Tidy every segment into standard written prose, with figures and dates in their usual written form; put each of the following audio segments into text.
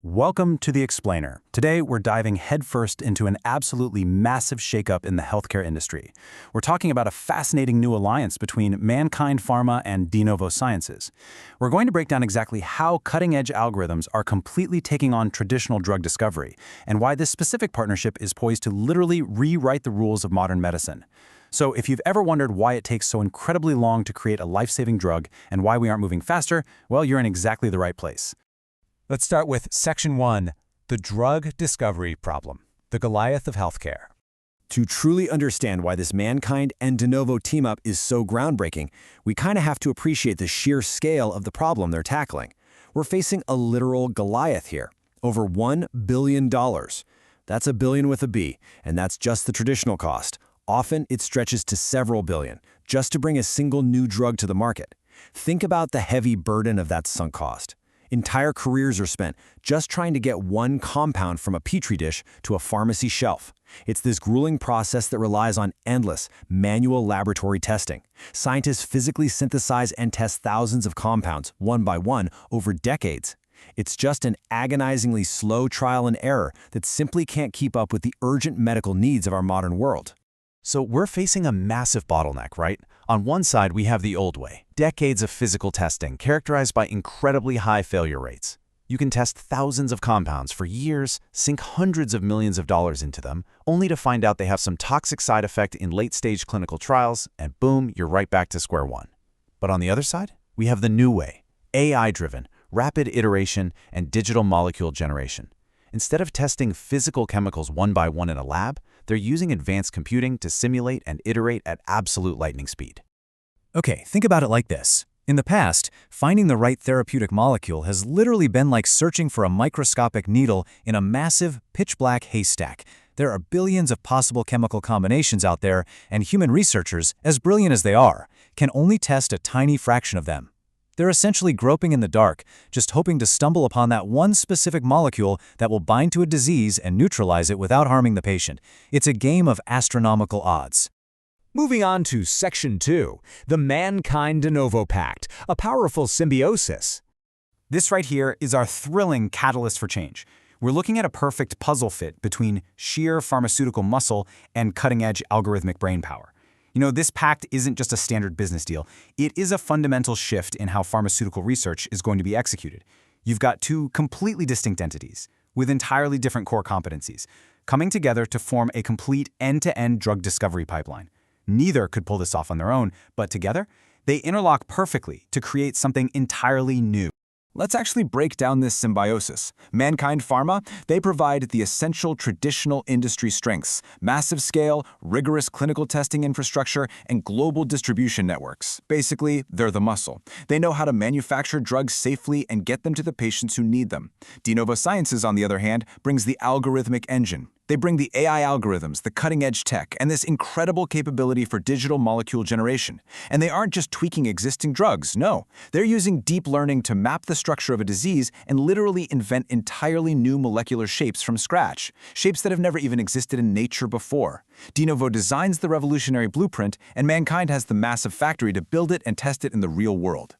Welcome to The Explainer. Today, we're diving headfirst into an absolutely massive shakeup in the healthcare industry. We're talking about a fascinating new alliance between Mankind Pharma and Denovo Sciences. We're going to break down exactly how cutting-edge algorithms are completely taking on traditional drug discovery, and why this specific partnership is poised to literally rewrite the rules of modern medicine. So if you've ever wondered why it takes so incredibly long to create a life-saving drug and why we aren't moving faster, well, you're in exactly the right place. Let's start with Section 1, the drug discovery problem, the Goliath of healthcare. To truly understand why this Mankind and Denovo team-up is so groundbreaking, we kind of have to appreciate the sheer scale of the problem they're tackling. We're facing a literal Goliath here, over $1 billion. That's a billion with a B, and that's just the traditional cost. Often, it stretches to several billion, just to bring a single new drug to the market. Think about the heavy burden of that sunk cost. Entire careers are spent just trying to get one compound from a petri dish to a pharmacy shelf. It's this grueling process that relies on endless, manual laboratory testing. Scientists physically synthesize and test thousands of compounds, one by one, over decades. It's just an agonizingly slow trial and error that simply can't keep up with the urgent medical needs of our modern world. So we're facing a massive bottleneck, right? On one side, we have the old way, decades of physical testing characterized by incredibly high failure rates. You can test thousands of compounds for years, sink hundreds of millions of dollars into them, only to find out they have some toxic side effect in late-stage clinical trials, and boom, you're right back to square one. But on the other side, we have the new way, AI-driven, rapid iteration, and digital molecule generation. Instead of testing physical chemicals one by one in a lab, they're using advanced computing to simulate and iterate at absolute lightning speed. Okay, think about it like this. In the past, finding the right therapeutic molecule has literally been like searching for a microscopic needle in a massive, pitch-black haystack. There are billions of possible chemical combinations out there, and human researchers, as brilliant as they are, can only test a tiny fraction of them. They're essentially groping in the dark, just hoping to stumble upon that one specific molecule that will bind to a disease and neutralize it without harming the patient. It's a game of astronomical odds. Moving on to Section 2, the Mankind-Denovo Pact, a powerful symbiosis. This right here is our thrilling catalyst for change. We're looking at a perfect puzzle fit between sheer pharmaceutical muscle and cutting-edge algorithmic brainpower. You know, this pact isn't just a standard business deal. It is a fundamental shift in how pharmaceutical research is going to be executed. You've got two completely distinct entities with entirely different core competencies coming together to form a complete end-to-end drug discovery pipeline. Neither could pull this off on their own, but together, they interlock perfectly to create something entirely new. Let's actually break down this symbiosis. Mankind Pharma, they provide the essential traditional industry strengths, massive scale, rigorous clinical testing infrastructure, and global distribution networks. Basically, they're the muscle. They know how to manufacture drugs safely and get them to the patients who need them. Denovo Sciences, on the other hand, brings the algorithmic engine. They bring the AI algorithms, the cutting-edge tech, and this incredible capability for digital molecule generation. And they aren't just tweaking existing drugs, no. They're using deep learning to map the structure of a disease and literally invent entirely new molecular shapes from scratch, shapes that have never even existed in nature before. Denovo designs the revolutionary blueprint, and Mankind has the massive factory to build it and test it in the real world.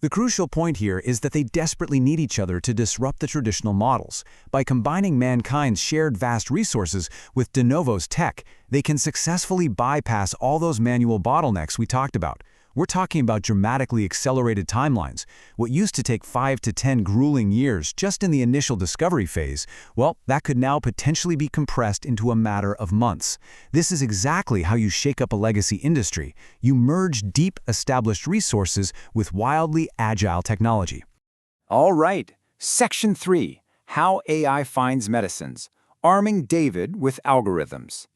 The crucial point here is that they desperately need each other to disrupt the traditional models. By combining Mankind's shared vast resources with Denovo's tech, they can successfully bypass all those manual bottlenecks we talked about. We're talking about dramatically accelerated timelines. What used to take 5 to 10 grueling years just in the initial discovery phase, well, that could now potentially be compressed into a matter of months. This is exactly how you shake up a legacy industry. You merge deep, established resources with wildly agile technology. All right, Section 3, how AI finds medicines, arming David with algorithms.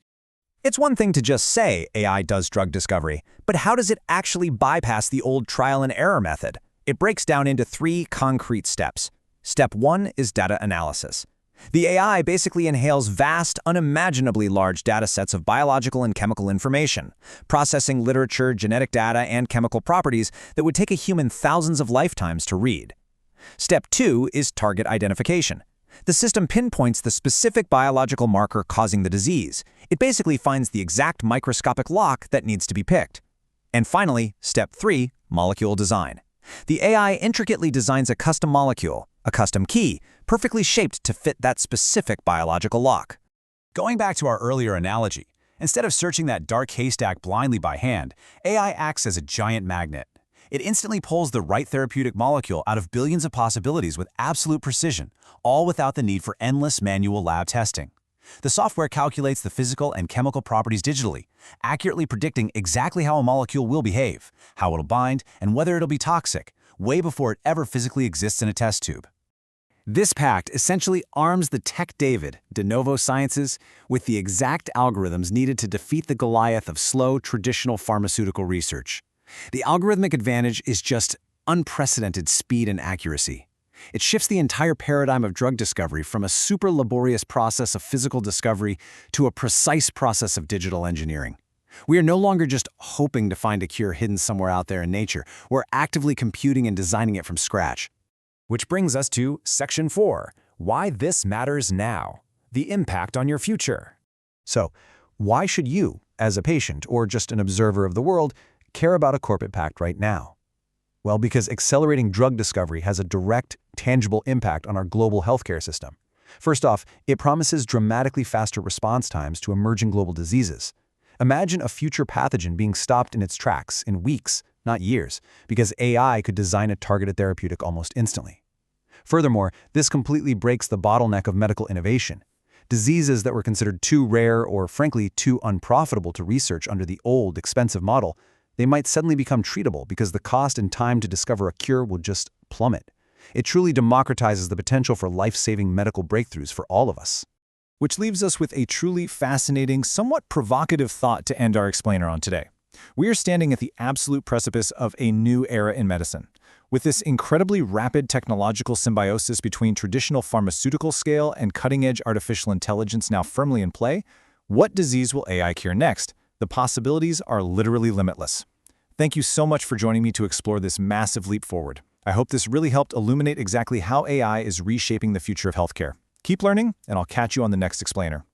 It's one thing to just say AI does drug discovery, but how does it actually bypass the old trial and error method? It breaks down into 3 concrete steps. Step 1 is data analysis. The AI basically inhales vast, unimaginably large datasets of biological and chemical information, processing literature, genetic data, and chemical properties that would take a human thousands of lifetimes to read. Step 2 is target identification. The system pinpoints the specific biological marker causing the disease. It basically finds the exact microscopic lock that needs to be picked. And finally, step 3, molecule design. The AI intricately designs a custom molecule, a custom key, perfectly shaped to fit that specific biological lock. Going back to our earlier analogy, instead of searching that dark haystack blindly by hand, AI acts as a giant magnet. It instantly pulls the right therapeutic molecule out of billions of possibilities with absolute precision, all without the need for endless manual lab testing. The software calculates the physical and chemical properties digitally, accurately predicting exactly how a molecule will behave, how it'll bind, and whether it'll be toxic, way before it ever physically exists in a test tube. This pact essentially arms the tech David, Denovo Sciences, with the exact algorithms needed to defeat the Goliath of slow, traditional pharmaceutical research. The algorithmic advantage is just unprecedented speed and accuracy. It shifts the entire paradigm of drug discovery from a super laborious process of physical discovery to a precise process of digital engineering. We are no longer just hoping to find a cure hidden somewhere out there in nature. We're actively computing and designing it from scratch. Which brings us to Section 4, Why This Matters Now, the Impact on Your Future. So, why should you, as a patient or just an observer of the world, care about a corporate pact right now? Well, because accelerating drug discovery has a direct, tangible impact on our global healthcare system. First off, it promises dramatically faster response times to emerging global diseases. Imagine a future pathogen being stopped in its tracks in weeks, not years, because AI could design a targeted therapeutic almost instantly. Furthermore, this completely breaks the bottleneck of medical innovation. Diseases that were considered too rare or, frankly, too unprofitable to research under the old, expensive model, they might suddenly become treatable because the cost and time to discover a cure will just plummet. It truly democratizes the potential for life-saving medical breakthroughs for all of us. Which leaves us with a truly fascinating, somewhat provocative thought to end our explainer on today. We are standing at the absolute precipice of a new era in medicine. With this incredibly rapid technological symbiosis between traditional pharmaceutical scale and cutting-edge artificial intelligence now firmly in play, what disease will AI cure next? The possibilities are literally limitless. Thank you so much for joining me to explore this massive leap forward. I hope this really helped illuminate exactly how AI is reshaping the future of healthcare. Keep learning, and I'll catch you on the next explainer.